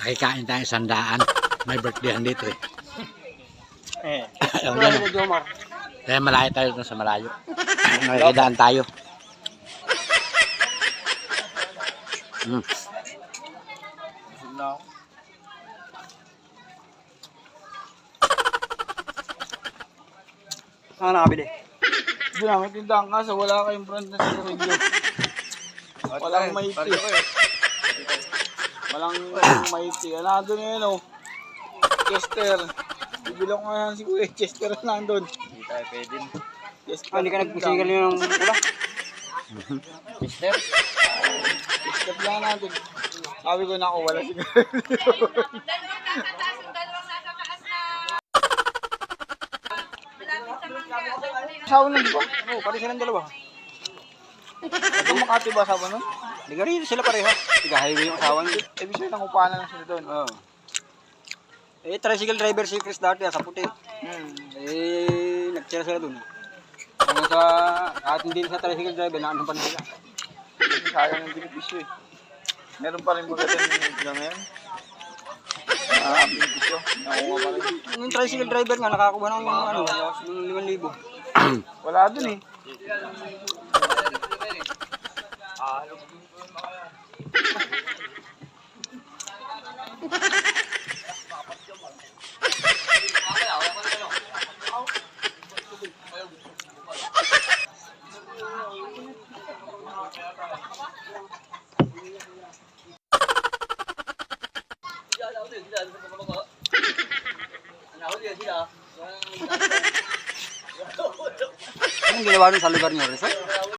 Nakikain tayo 100. May birthday dito eh. Alam Ano mo, yung Jomar? kaya malayo tayo dun sa malayo. Nakikidaan tayo. Saan nakabili? Hindi namin tindahan ka sa wala kayong brand na sigarilyo. Walang maiti. Walang maiti. Nandun yun o. Chester. Bibili ko nga si Kuya Chester na nandun. Hindi tayo pwede. Chester. Hindi ka nagpusigal yun ng pula? Mister? Chester lang natin. Sabi ko na ako wala sigarilyo. Asawa nun ba? Oo, pati silang dalawa. Ito Makati ba asawa nun? Hindi ka rin sila pareha. Tiga-highway yung asawa niya. Ibig sabihin ng upahan na sila doon. Oo. Eh, tricycle driver si Chris dati sa puti. Nagtira sila dun. Hanggang sa, kahit hindi sa tricycle driver, naandun pa na sila. Sayang yung benepisyo eh. Meron pa rin ba ganun yung sila ngayon? Benepisyo. Nakuha pa rin. Yung tricycle driver nga, nakakuha ng ng 5,000. Wala dun eh. Anong ginawa nun sa lugar niyo, Rizal?